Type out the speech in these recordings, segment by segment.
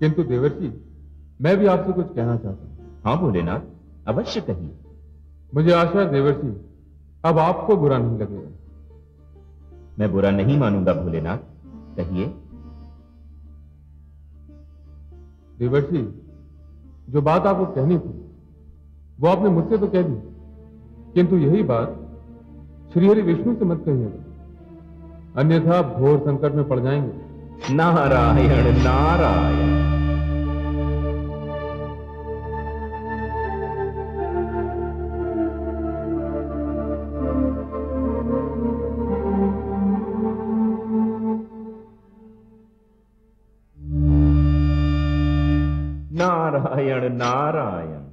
किंतु देवर्षि, मैं भी आपसे कुछ कहना चाहता हूं। हाँ भोलेनाथ, अवश्य कहिए। मुझे आशा है देवर्षि, अब आपको बुरा नहीं लगेगा। मैं बुरा नहीं मानूंगा भोलेनाथ, कहिए। देवर्षि, जो बात आपको कहनी थी वो आपने मुझसे तो कह दी, किंतु यही बात श्रीहरि विष्णु से मत कहिएगा, अन्यथा आप घोर संकट में पड़ जाएंगे। नारायण नारायण। नारायण नारायण।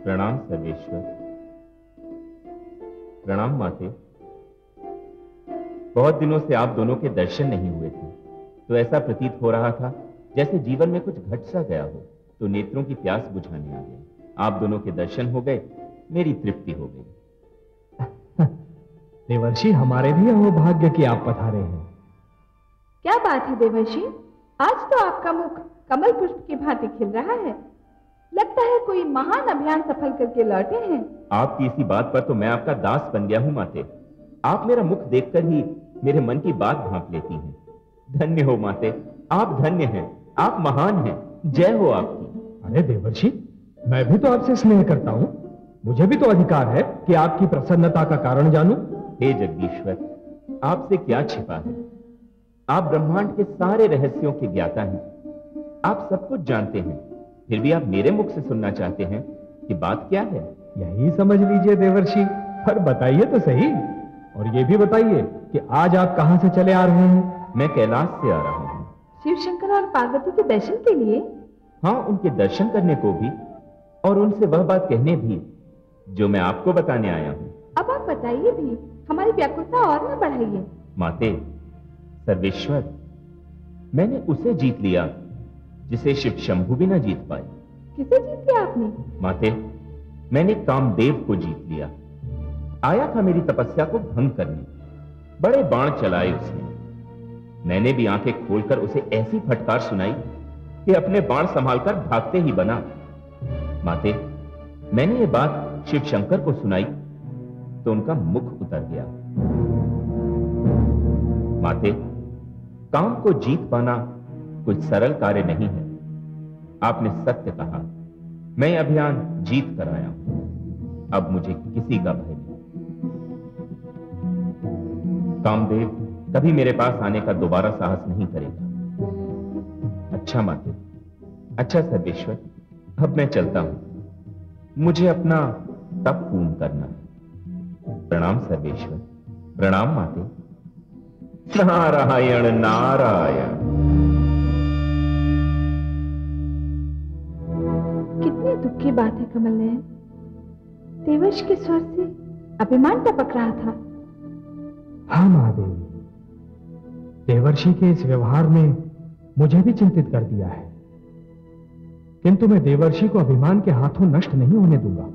प्रणाम सर्वेश्वर। प्रणाम माते। बहुत दिनों से आप दोनों के दर्शन नहीं हुए थे, तो ऐसा प्रतीत हो रहा था जैसे जीवन में कुछ घट सा गया हो, तो नेत्रों की प्यास बुझाने आ गए। आप दोनों के दर्शन हो गए, मेरी तृप्ति हो गई। देवर्षि, हमारे भी अहोभाग्य कि आप पधारे हैं। क्या बात है देवर्षि, आज तो आपका मुख कमल पुष्प की भांति खिल रहा है। लगता है कोई महान अभियान सफल करके लौटे हैं। आपकी इसी बात पर तो मैं आपका दास बन गया हूं माते। आप मेरा मुख देखकर ही मेरे मन की बात भांप लेती हैं। धन्य हो माते, आप धन्य हैं, आप महान हैं, जय हो आपकी। अरे देवर्षि, मैं भी तो आपसे स्नेह करता हूं, मुझे भी तो अधिकार है कि आपकी प्रसन्नता का कारण जानूं। हे जगदीश्वर, आपसे क्या छिपा है? आप ब्रह्मांड के सारे रहस्यों के ज्ञाता हैं, आप सब कुछ जानते हैं, फिर भी आप मेरे मुख से सुनना चाहते हैं कि बात क्या है? यही समझ लीजिए देवर्षि, पर बताइए तो सही। और ये भी बताइए कि आज आप कहां से चले आ रहे हैं? मैं कैलाश से आ रहा हूं। शिव शंकर और पार्वती के दर्शन के लिए? हाँ, उनके दर्शन करने को भी और उनसे वह बात कहने भी जो मैं आपको बताने आया हूं। अब आप बताइए भी, हमारी व्याकुलता और न बढ़ाइए। माते, सर्वेश्वर, मैंने उसे जीत लिया जिसे शिव शंभु भी न जीत पाए। किसे जीत लिया आपने? माते, मैंने कामदेव को जीत लिया। आया था मेरी तपस्या को भंग करने, बड़े बाण चलाए उसने। मैंने भी आंखें खोलकर उसे ऐसी फटकार सुनाई कि अपने बाण संभालकर भागते ही बना। माते, मैंने ये बात शिव शंकर को सुनाई तो उनका मुख उतर गया। माते, काम को जीत पाना कोई सरल कार्य नहीं है। आपने सत्य कहा, मैं यह अभियान जीत कर आया हूं, अब मुझे किसी का भय नहीं। कामदेव कभी मेरे पास आने का दोबारा साहस नहीं करेगा। अच्छा माते, अच्छा सर्वेश्वर, अब मैं चलता हूं, मुझे अपना तप पूर्ण करना है। प्रणाम सर्वेश्वर, प्रणाम माते। नारायण नारायण। कितनी दुख की बात है कमल नयन, देवर्षि के स्वर से अभिमान टपक रहा था। हाँ महादेवी, देवर्षि के इस व्यवहार ने मुझे भी चिंतित कर दिया है, किंतु मैं देवर्षि को अभिमान के हाथों नष्ट नहीं होने दूंगा।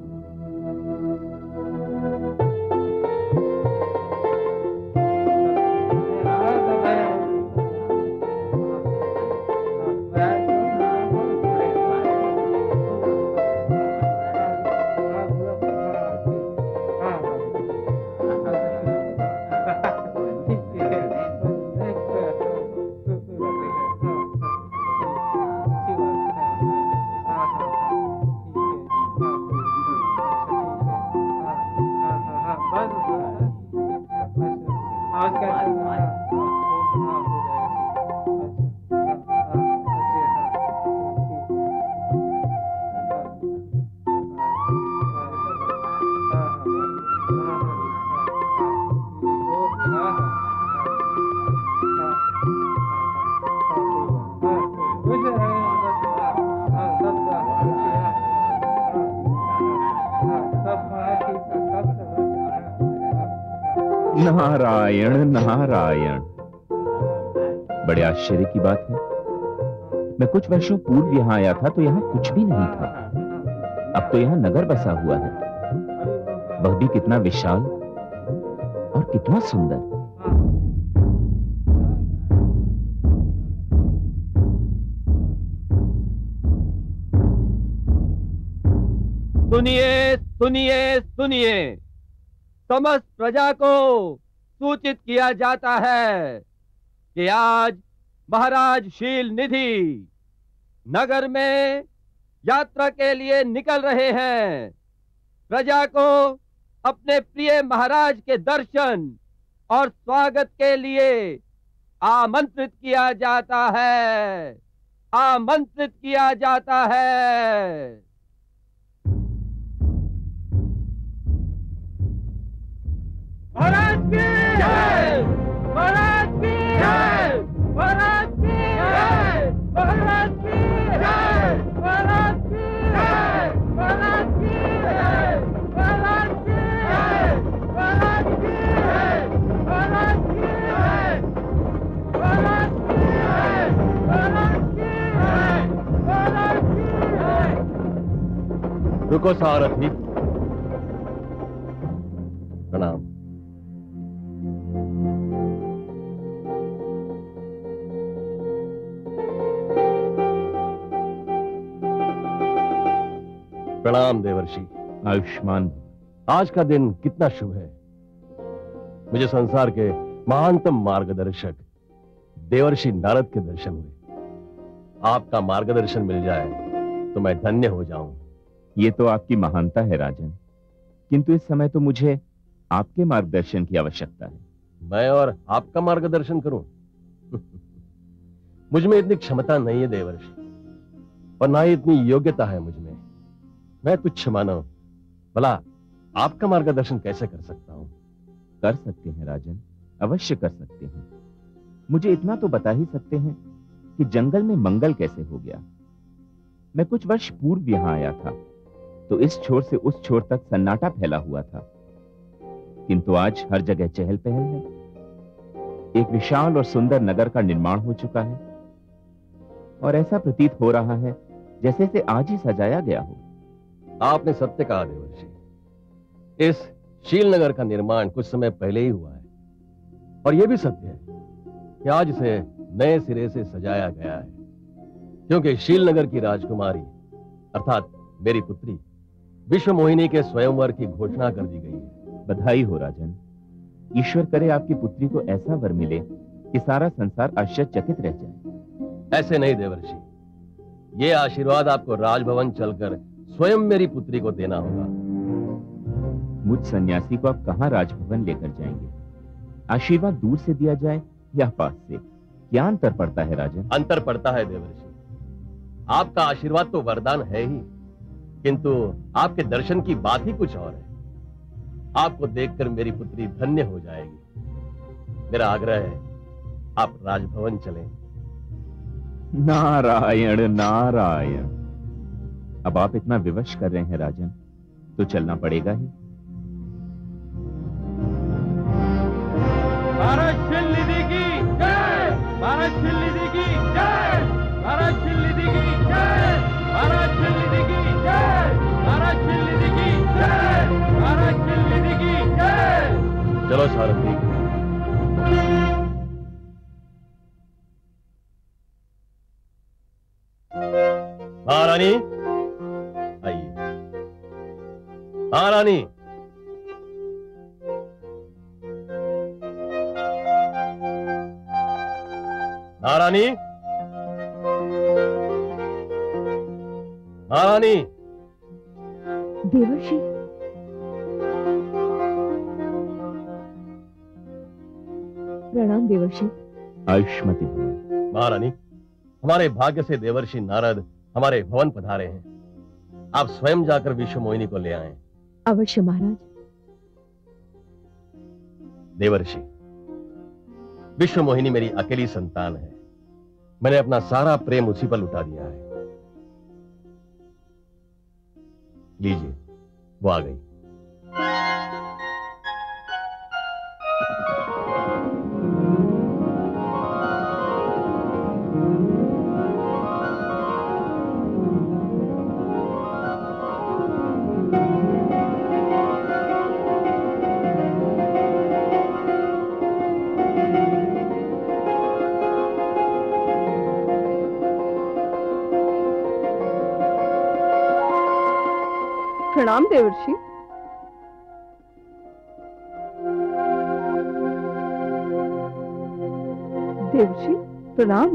नारायण नारायण। बड़े आश्चर्य की बात है, मैं कुछ वर्षों पूर्व यहां आया था तो यहां कुछ भी नहीं था। अब तो यहां नगर बसा हुआ है, वह भी कितना विशाल और कितना सुंदर। सुनिए सुनिए सुनिए, समस्त प्रजा को सूचित किया जाता है कि आज महाराज शील निधि नगर में यात्रा के लिए निकल रहे हैं। प्रजा को अपने प्रिय महाराज के दर्शन और स्वागत के लिए आमंत्रित किया जाता है, आमंत्रित किया जाता है। महाराज की जय, महाराज की जय, महाराज की जय, महाराज की जय, महाराज की जय, महाराज की जय, महाराज की जय, महाराज की जय, महाराज की जय, महाराज की जय, महाराज की जय, महाराज की जय। रुको सारथी, प्रणाम। प्रणाम देवर्षि। आयुष्मान। आज का दिन कितना शुभ है। मुझे संसार के महानतम मार्गदर्शक देवर्षि नारद के दर्शन हुए। आपका मार्गदर्शन मिल जाए तो मैं धन्य हो जाऊं। ये तो आपकी महानता है राजन, किंतु इस समय तो मुझे आपके मार्गदर्शन की आवश्यकता है। मैं और आपका मार्गदर्शन करूं? मुझ में इतनी क्षमता नहीं है देवर्षि, और ना ही इतनी योग्यता है मुझ में। मैं तुच्छ मानव, भला आपका मार्गदर्शन कैसे कर सकता हूं? कर सकते हैं राजन, अवश्य कर सकते हैं। मुझे इतना तो बता ही सकते हैं कि जंगल में मंगल कैसे हो गया। मैं कुछ वर्ष पूर्व यहां आया था तो इस छोर से उस छोर तक सन्नाटा फैला हुआ था, किंतु आज हर जगह चहल पहल है। एक विशाल और सुंदर नगर का निर्माण हो चुका है और ऐसा प्रतीत हो रहा है जैसे इसे आज ही सजाया गया हो। आपने सत्य कहा देवर्षि। इस शीलनगर का निर्माण कुछ समय पहले ही हुआ है, और यह भी सत्य है कि आज इसे नए सिरे से सजाया गया है, क्योंकि शीलनगर की राजकुमारी अर्थात मेरी पुत्री विश्व मोहिनी के स्वयंवर की घोषणा कर दी गई है। बधाई हो राजन। ईश्वर करे आपकी पुत्री को ऐसा वर मिले कि सारा संसार आश्चर्यचकित रह जाए। ऐसे नहीं देवर्षि, ये आशीर्वाद आपको राजभवन चलकर स्वयं मेरी पुत्री को देना होगा। मुझ सन्यासी को आप कहां राजभवन लेकर जाएंगे? आशीर्वाद दूर से दिया जाए या पास से, क्या अंतर पड़ता है राजन? अंतर पड़ता है देवर्षि। आपका आशीर्वाद तो वरदान है ही, किंतु आपके दर्शन की बात ही कुछ और है। आपको देखकर मेरी पुत्री धन्य हो जाएगी। मेरा आग्रह है आप राजभवन चलें। नारायण नारायण। अब आप इतना विवश कर रहे हैं राजन, तो चलना पड़ेगा ही। महाराज शील निधि की जय, महाराज शील निधि की जय, महाराज शील निधि की जय, महाराज शील निधि की जय, महाराज शील निधि की जय, महाराज शील निधि की जय। चलो सारथी। महारानी आइए। महारानी, महारानी, महारानी। देवर्षि, प्रणाम देवर्षि। आयुष्मती भव। महारानी, हमारे भाग्य से देवर्षि नारद हमारे भवन पधारे हैं। आप स्वयं जाकर विश्व मोहिनी को ले आएं। अवश्य महाराज। देवर्षि, विश्व मोहिनी मेरी अकेली संतान है। मैंने अपना सारा प्रेम उसी पर लुटा दिया है। लीजिए, वो आ गई। प्रणाम देवर्षि। देवर्षि प्रणाम।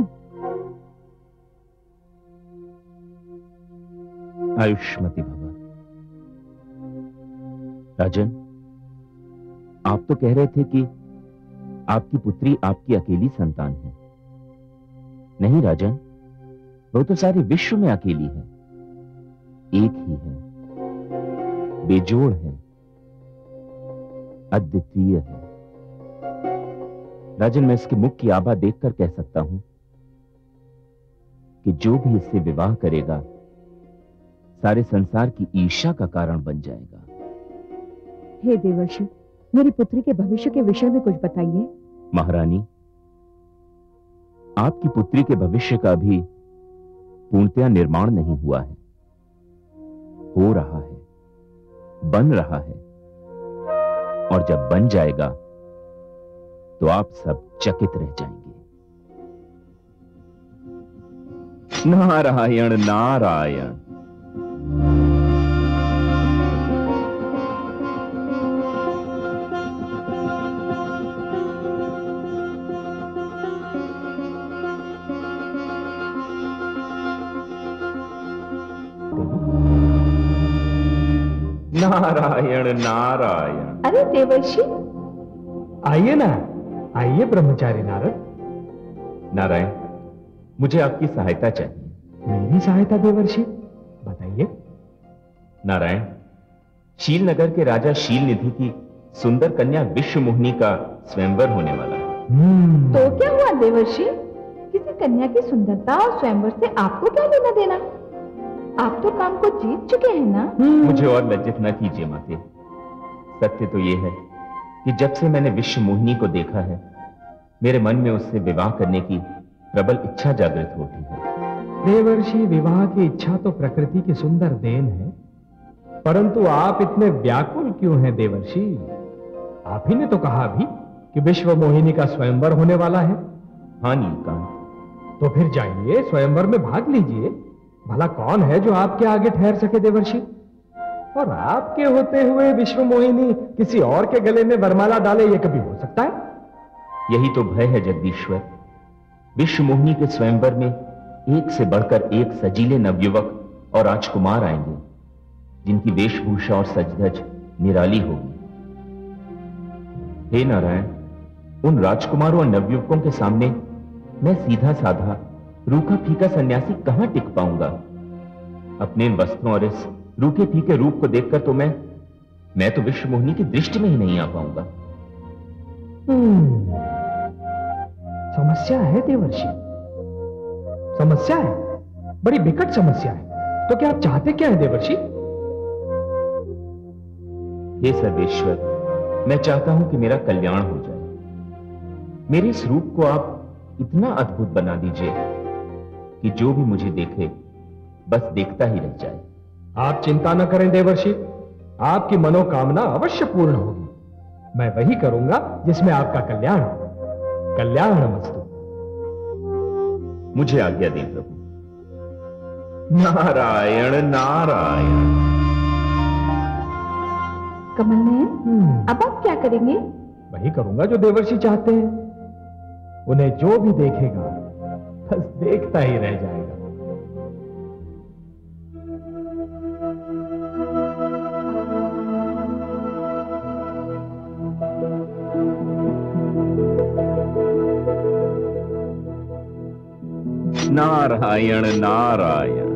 आयुष्मती भवा। राजन, आप तो कह रहे थे कि आपकी पुत्री आपकी अकेली संतान है। नहीं राजन, वो तो सारे विश्व में अकेली है, एक ही है, बेजोड़ है, अद्वितीय है। राजन, मैं इसके मुख की आभा देखकर कह सकता हूं कि जो भी इससे विवाह करेगा सारे संसार की ईर्ष्या का कारण बन जाएगा। हे देवर्षि, मेरी पुत्री के भविष्य के विषय में कुछ बताइए। महारानी, आपकी पुत्री के भविष्य का भी पूर्णतया निर्माण नहीं हुआ है, हो रहा है, बन रहा है, और जब बन जाएगा तो आप सब चकित रह जाएंगे। नारायण नारायण। नारायण नारायण। अरे देवर्षि, आइए ना, आइए ब्रह्मचारी नारद। नारायण, मुझे आपकी सहायता चाहिए। मेरी सहायता देवर्षि? बताइए। नारायण, शीलनगर के राजा शीलनिधि की सुंदर कन्या विश्वमोहिनी का स्वयंवर होने वाला है। तो क्या हुआ देवर्षि? किसी कन्या की सुंदरता और स्वयंवर से आपको क्या लेना देना? आप तो काम को जीत चुके हैं ना? मुझे और लज्जित न कीजिए माते। सत्य तो यह है कि जब से मैंने विश्वमोहिनी को देखा है, मेरे मन में उससे विवाह करने की प्रबल इच्छा जागृत होती है। देवर्षि, विवाह की इच्छा तो प्रकृति की सुंदर देन है, परंतु आप इतने व्याकुल क्यों हैं देवर्षि? आप ही ने तो कहा अभी कि विश्वमोहिनी का स्वयंवर होने वाला है। हाँ नीलकांत। तो फिर जाइए, स्वयंवर में भाग लीजिए। भला कौन है जो आपके आगे ठहर सके देवर्षि? और आपके होते हुए विश्वमोहिनी किसी और के गले में वरमाला डाले, ये कभी हो सकता है? यही तो भय है जगदीश्वर। विश्वमोहिनी के स्वयंवर में एक से बढ़कर एक सजीले नवयुवक और राजकुमार आएंगे, जिनकी वेशभूषा और सजधज निराली होगी। हे नारायण, उन राजकुमारों और नवयुवकों के सामने मैं सीधा साधा रूखा फीका सन्यासी कहां टिक पाऊंगा? अपने इन वस्त्रों और इस रूखे फीके रूप को देखकर तो मैं तो विश्वमोहिनी की दृष्टि में ही नहीं आ पाऊंगा। समस्या है देवर्षि, समस्या है, बड़ी विकट समस्या है। तो क्या आप चाहते क्या है देवर्षि? हे सर्वेश्वर, मैं चाहता हूं कि मेरा कल्याण हो जाए। मेरे इस रूप को आप इतना अद्भुत बना दीजिए कि जो भी मुझे देखे बस देखता ही रह जाए। आप चिंता न करें देवर्षि, आपकी मनोकामना अवश्य पूर्ण होगी। मैं वही करूंगा जिसमें आपका कल्याण हो। कल्याणमस्तु। मुझे आज्ञा दें प्रभु। नारायण नारायण। कमल नयन, अब आप क्या करेंगे? वही करूंगा जो देवर्षि चाहते हैं। उन्हें जो भी देखेगा बस देखता ही रह जाएगा। नारायण नारायण।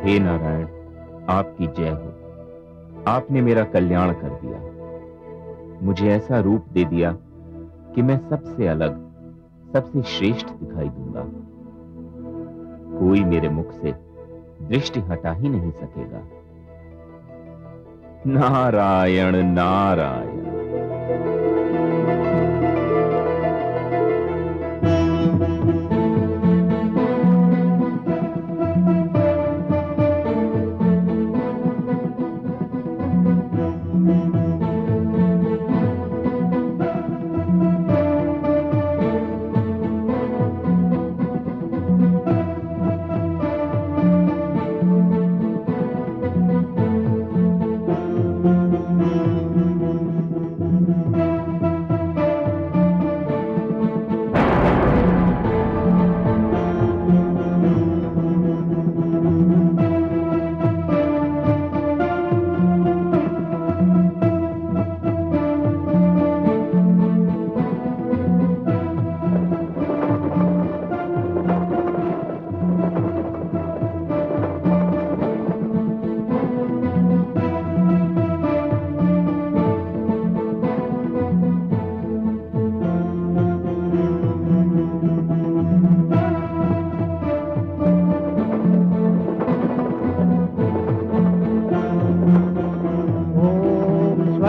हे नारायण, आपकी जय हो। आपने मेरा कल्याण कर दिया, मुझे ऐसा रूप दे दिया कि मैं सबसे अलग, सबसे श्रेष्ठ दिखाई दूंगा। कोई मेरे मुख से दृष्टि हटा ही नहीं सकेगा। नारायण नारायण।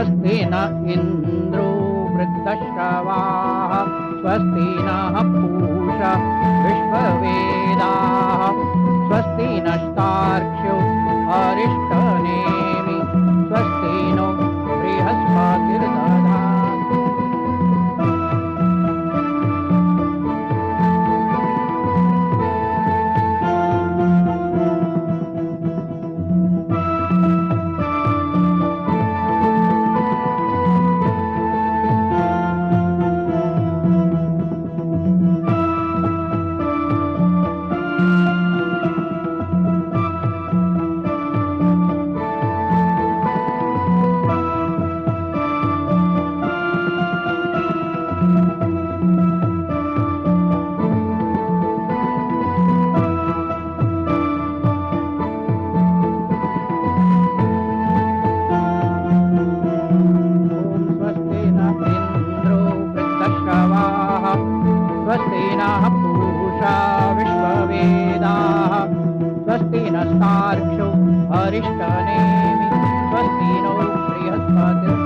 स्वस्ति न इंद्रो वृद्धश्रवाः स्वस्ति नः पूषा विश्ववेदाः स्वस्ति नस्तार्क्ष्यो अरिष्टनेमि स्वस्ति नो बृहस्पतिर्दधातु। स्वस्ति नः पूषा विश्ववेदाः स्वस्ति नस्तार्क्ष्यो अरिष्टनेमि स्वस्ति नो बृहस्पतिर्दधातु।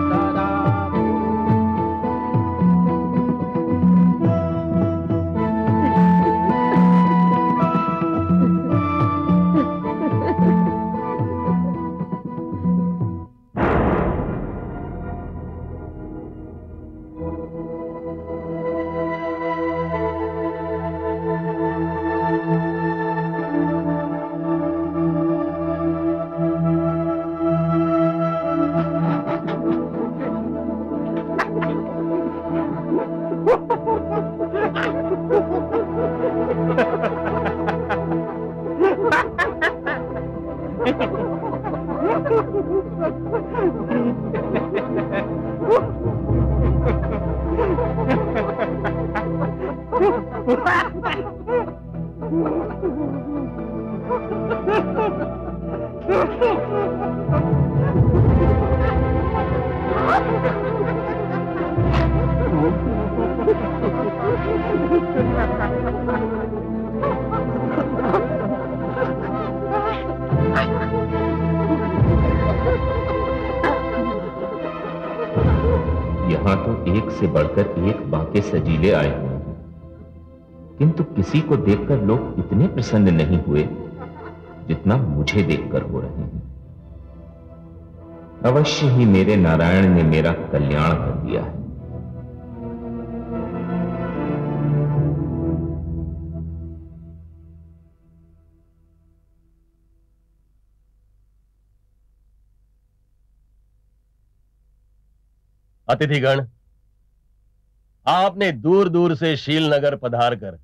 यहां तो एक से बढ़कर एक बाके सजीले आए हुए हैं, किंतु किसी को देखकर लोग इतने प्रसन्न नहीं हुए जितना मुझे देखकर हो रहे हैं। अवश्य ही मेरे नारायण ने मेरा कल्याण कर दिया है। अतिथिगण, आपने दूर दूर से शीलनगर पधार कर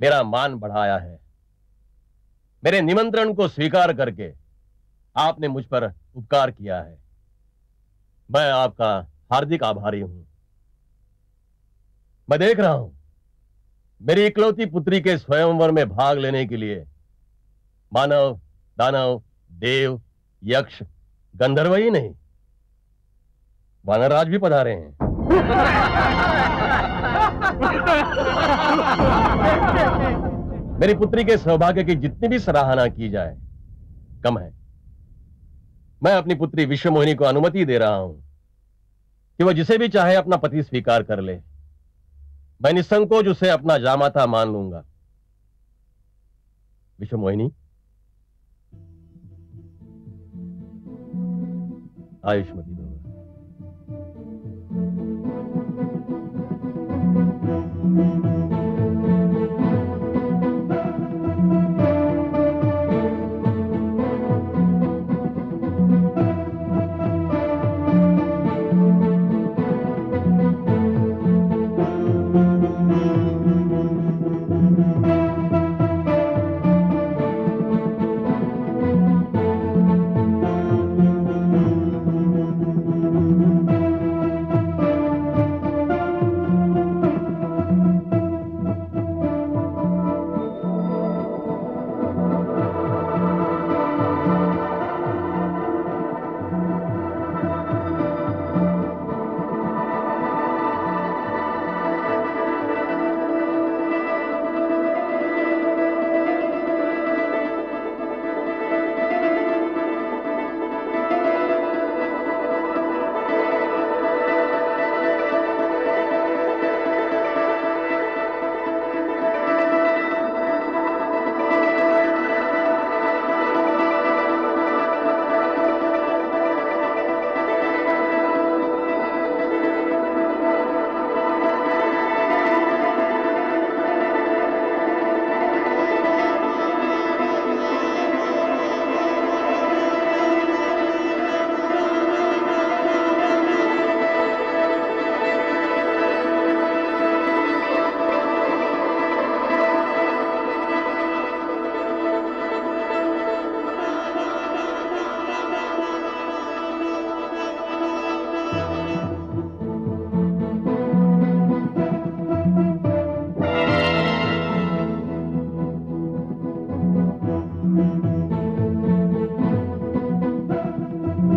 मेरा मान बढ़ाया है। मेरे निमंत्रण को स्वीकार करके आपने मुझ पर उपकार किया है। मैं आपका हार्दिक आभारी हूं। मैं देख रहा हूं मेरी इकलौती पुत्री के स्वयंवर में भाग लेने के लिए मानव, दानव, देव, यक्ष, गंधर्व ही नहीं, वानरराज भी पधारे हैं। मेरी पुत्री के सौभाग्य की जितनी भी सराहना की जाए कम है। मैं अपनी पुत्री विश्वमोहिनी को अनुमति दे रहा हूं कि वह जिसे भी चाहे अपना पति स्वीकार कर ले। मैं निसंकोच उसे अपना जामाता मान लूंगा। विश्वमोहिनी, आयुष्मती भव।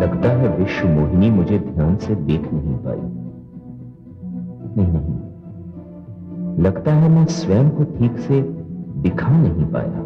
लगता है विश्व मोहिनी मुझे ध्यान से देख नहीं पाई। नहीं नहीं, लगता है मैं स्वयं को ठीक से दिखा नहीं पाया।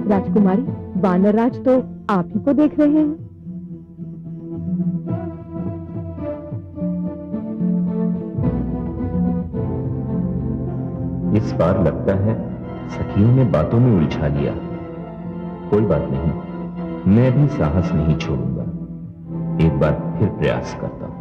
राजकुमारी, वानर राज तो आप ही को देख रहे हैं। इस बार लगता है सखियों ने बातों में उलझा लिया। कोई बात नहीं, मैं भी साहस नहीं छोड़ूंगा। एक बार फिर प्रयास करता हूं।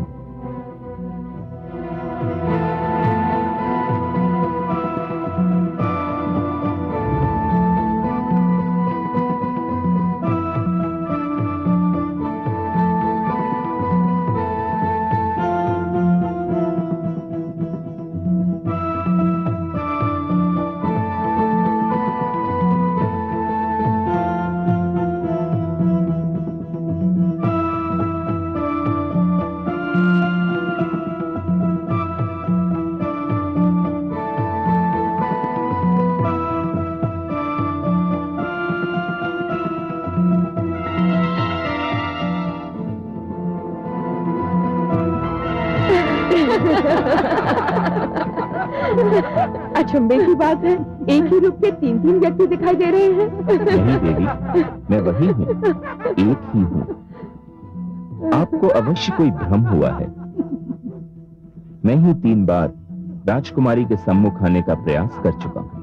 अचंभे की बात है, एक ही रूप के तीन तीन व्यक्ति दिखाई दे रहे हैं। नहीं देवी, मैं वही हूँ, एक ही हूँ। आपको अवश्य कोई भ्रम हुआ है। मैं ही 3 बार राजकुमारी के सम्मुख आने का प्रयास कर चुका हूँ।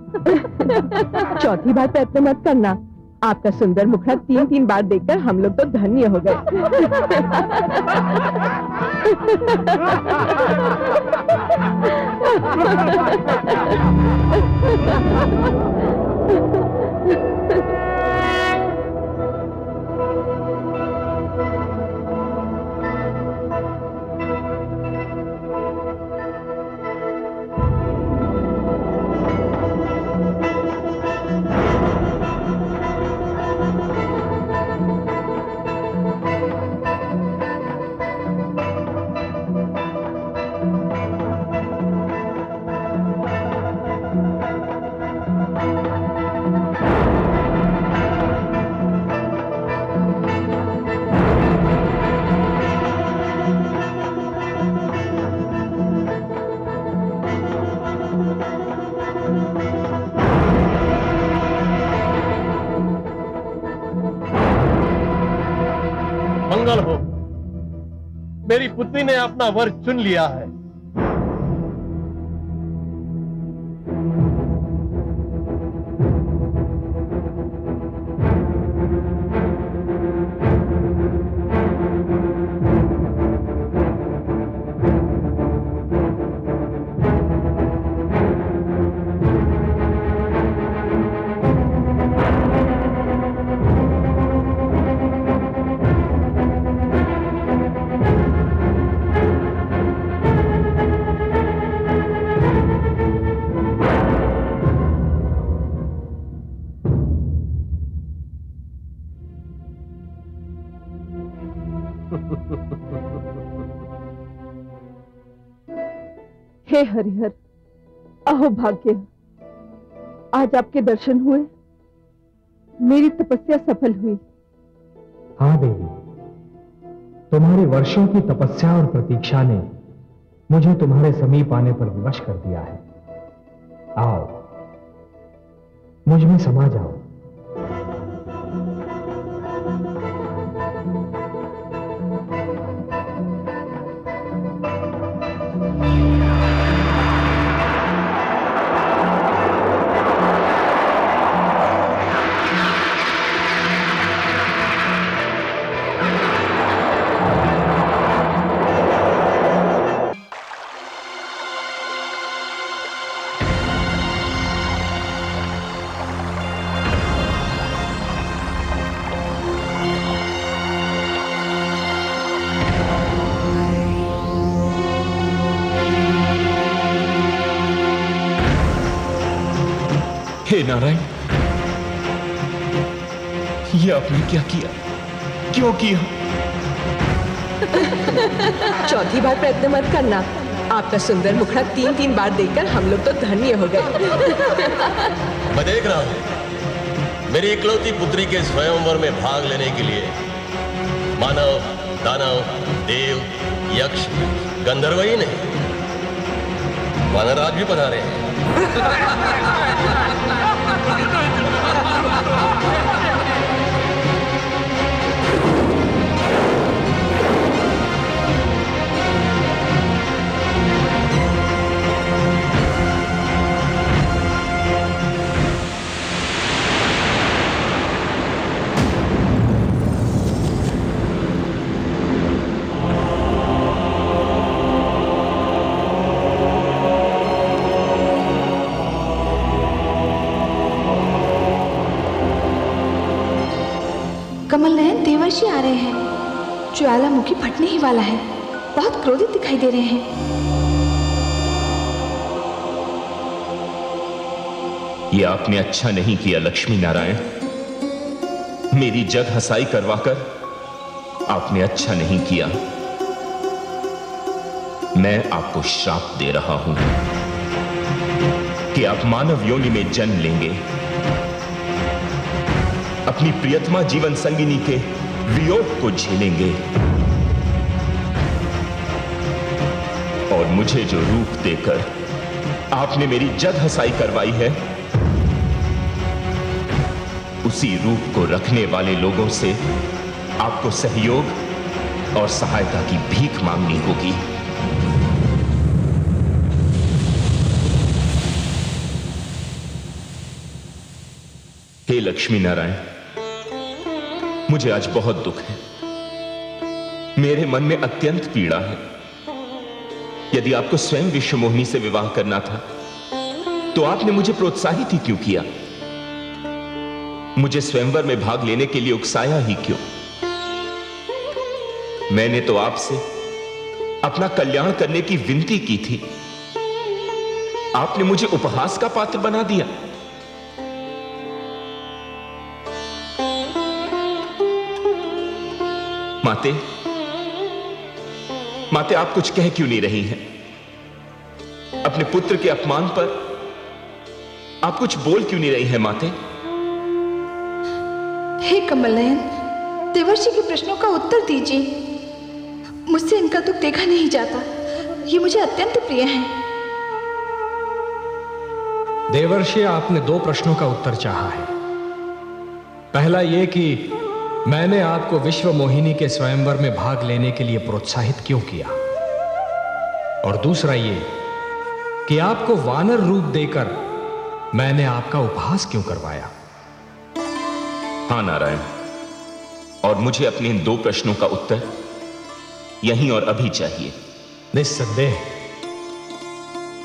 चौथी बार प्रयत्न मत करना। आपका सुंदर मुखड़ा 3 बार देखकर हम लोग तो धन्य हो गए। मंगल हो, मेरी पुत्री ने अपना वर चुन लिया है। हे हरिहर, अहो भाग्य, आज आपके दर्शन हुए, मेरी तपस्या सफल हुई। हाँ देवी, तुम्हारे वर्षों की तपस्या और प्रतीक्षा ने मुझे तुम्हारे समीप आने पर विवश कर दिया है। आओ, मुझ में समा जाओ। हे नारायण, ये आपने क्या किया? क्यों किया? चौथी बार प्रयत्न मत करना। आपका सुंदर मुखड़ा 3-3 बार देखकर हम लोग तो धन्य हो गए। मैं देख रहा हूं मेरी इकलौती पुत्री के स्वयंवर में भाग लेने के लिए मानव, दानव, देव, यक्ष, गंधर्व ही नहीं, वानरराज भी पधारे हैं। कमल नयन देवर्षि आ रहे हैं। ज्वालामुखी फटने ही वाला है। बहुत क्रोधित दिखाई दे रहे हैं। ये आपने अच्छा नहीं किया लक्ष्मी नारायण। मेरी जग हसाई करवाकर आपने अच्छा नहीं किया। मैं आपको श्राप दे रहा हूं कि आप मानव योनि में जन्म लेंगे, अपनी प्रियतमा जीवन संगिनी के वियोग को झेलेंगे और मुझे जो रूप देकर आपने मेरी जग हसाई करवाई है, उसी रूप को रखने वाले लोगों से आपको सहयोग और सहायता की भीख मांगनी होगी। हे लक्ष्मी नारायण, मुझे आज बहुत दुख है। मेरे मन में अत्यंत पीड़ा है। यदि आपको स्वयं विश्वमोहिनी से विवाह करना था तो आपने मुझे प्रोत्साहित ही क्यों किया? मुझे स्वयंवर में भाग लेने के लिए उकसाया ही क्यों? मैंने तो आपसे अपना कल्याण करने की विनती की थी। आपने मुझे उपहास का पात्र बना दिया। माते, आप कुछ कह क्यों नहीं रही हैं? अपने पुत्र के अपमान पर आप कुछ बोल क्यों नहीं रही हैं माते? हे कमल नयन, देवर्षि के प्रश्नों का उत्तर दीजिए। मुझसे इनका दुख देखा नहीं जाता। ये मुझे अत्यंत प्रिय है। देवर्षि, आपने 2 प्रश्नों का उत्तर चाहा है। पहला यह कि मैंने आपको विश्व मोहिनी के स्वयंवर में भाग लेने के लिए प्रोत्साहित क्यों किया, और दूसरा ये कि आपको वानर रूप देकर मैंने आपका उपहास क्यों करवाया। हां नारायण, और मुझे अपने इन 2 प्रश्नों का उत्तर यहीं और अभी चाहिए। निस्संदेह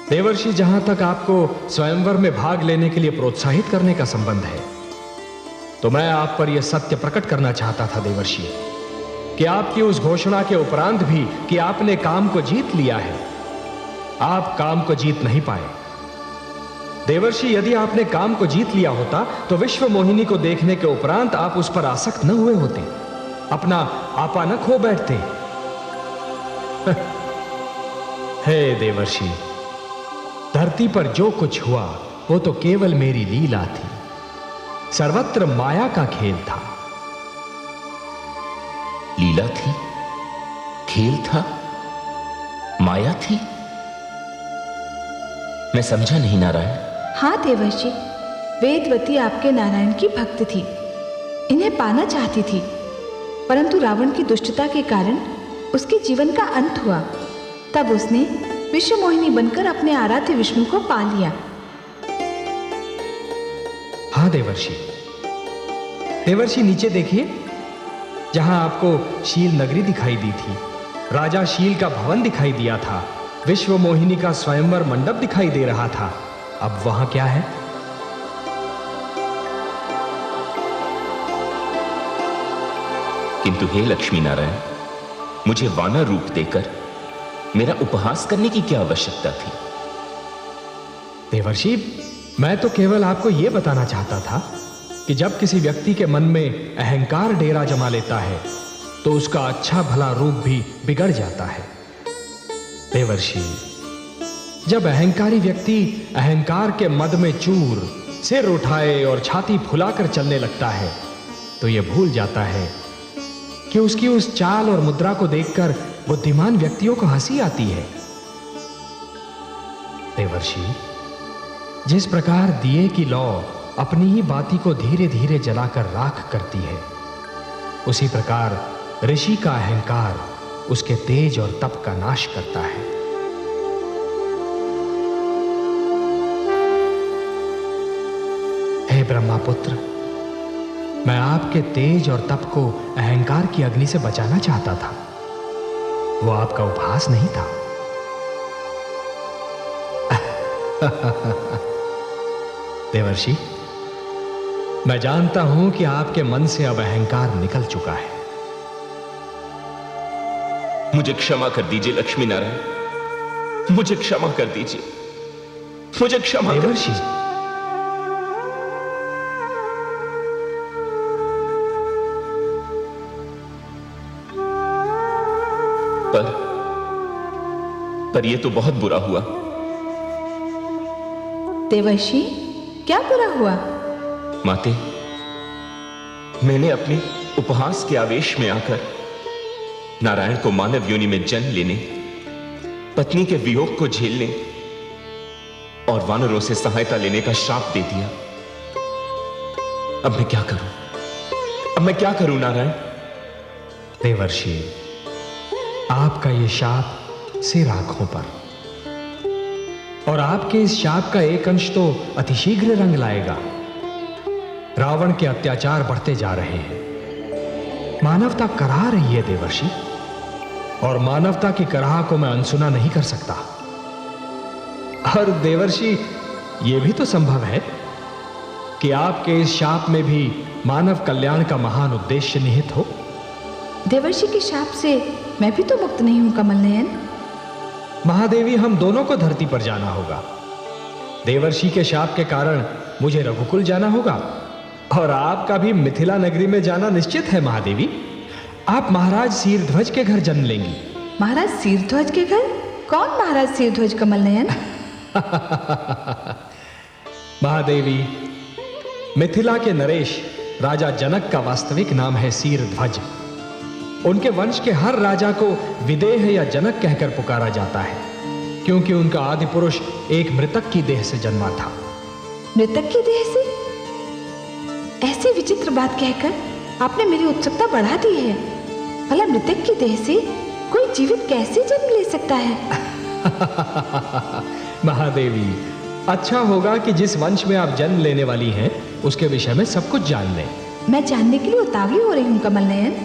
देवर्षि, जहां तक आपको स्वयंवर में भाग लेने के लिए प्रोत्साहित करने का संबंध है, तो मैं आप पर यह सत्य प्रकट करना चाहता था देवर्षि कि आपकी उस घोषणा के उपरांत भी कि आपने काम को जीत लिया है, आप काम को जीत नहीं पाए। देवर्षि, यदि आपने काम को जीत लिया होता तो विश्व मोहिनी को देखने के उपरांत आप उस पर आसक्त न हुए होते, अपना आपा न खो बैठते। हे देवर्षि, धरती पर जो कुछ हुआ वो तो केवल मेरी लीला थी। सर्वत्र माया का खेल था। लीला थी, खेल था, माया थी? मैं समझा नहीं नारायण। हाँ देवर्षि, वेदवती आपके नारायण की भक्त थी। इन्हें पाना चाहती थी, परंतु रावण की दुष्टता के कारण उसके जीवन का अंत हुआ। तब उसने विश्वमोहिनी बनकर अपने आराध्य विष्णु को पा लिया। हाँ देवर्षि, देवर्षि नीचे देखिए, जहां आपको शील नगरी दिखाई दी थी, राजा शील का भवन दिखाई दिया था, विश्व मोहिनी का स्वयंवर मंडप दिखाई दे रहा था। अब वहां क्या है? किंतु हे लक्ष्मी नारायण, मुझे वानर रूप देकर मेरा उपहास करने की क्या आवश्यकता थी? देवर्षि, मैं तो केवल आपको यह बताना चाहता था कि जब किसी व्यक्ति के मन में अहंकार डेरा जमा लेता है तो उसका अच्छा भला रूप भी बिगड़ जाता है। देवर्षि, जब अहंकारी व्यक्ति अहंकार के मद में चूर सिर उठाए और छाती फुलाकर चलने लगता है तो यह भूल जाता है कि उसकी उस चाल और मुद्रा को देखकर बुद्धिमान व्यक्तियों को हंसी आती है। देवर्षि, जिस प्रकार दिए की लौ अपनी ही बाती को धीरे धीरे जलाकर राख करती है, उसी प्रकार ऋषि का अहंकार उसके तेज और तप का नाश करता है। हे ब्रह्मापुत्र, मैं आपके तेज और तप को अहंकार की अग्नि से बचाना चाहता था। वो आपका उपहास नहीं था। देवर्षि, मैं जानता हूं कि आपके मन से अब अहंकार निकल चुका है। मुझे क्षमा कर दीजिए लक्ष्मी नारायण, मुझे क्षमा कर दीजिए, मुझे क्षमा कर देवर्षि, पर यह तो बहुत बुरा हुआ। देवर्षि, क्या बुरा हुआ? माते, मैंने अपने उपहास के आवेश में आकर नारायण को मानव योनि में जन्म लेने, पत्नी के वियोग को झेलने और वानरों से सहायता लेने का श्राप दे दिया। अब मैं क्या करूं? अब मैं क्या करूं नारायण? देवर्षि, आपका यह शाप सिर आंखों पर, और आपके इस शाप का एक अंश तो अतिशीघ्र रंग लाएगा। रावण के अत्याचार बढ़ते जा रहे हैं, मानवता कराह रही है देवर्षि, और मानवता की कराह को मैं अनसुना नहीं कर सकता। और देवर्षि, यह भी तो संभव है कि आपके इस शाप में भी मानव कल्याण का महान उद्देश्य निहित हो। देवर्षि के शाप से मैं भी तो मुक्त नहीं हूं कमल नयन। महादेवी, हम दोनों को धरती पर जाना होगा। देवर्षि के शाप के कारण मुझे रघुकुल जाना होगा, और आपका भी मिथिला नगरी में जाना निश्चित है। महादेवी, आप महाराज शीरध्वज के घर जन्म लेंगी। महाराज शीरध्वज के घर? कौन महाराज शीरध्वज कमल नयन? महादेवी, मिथिला के नरेश राजा जनक का वास्तविक नाम है शीरध्वज। उनके वंश के हर राजा को विदेह या जनक कहकर पुकारा जाता है, क्योंकि उनका आदि पुरुष एक मृतक की देह से जन्मा था। मृतक की देह से? ऐसी विचित्र बात कहकर आपने मेरी उत्सुकता बढ़ा दी है। भला मृतक की देह से कोई जीवित कैसे जन्म ले सकता है? महादेवी, अच्छा होगा कि जिस वंश में आप जन्म लेने वाली हैं उसके विषय में सब कुछ जान लें। मैं जानने के लिए उतावली हो रही हूं कमल नयन।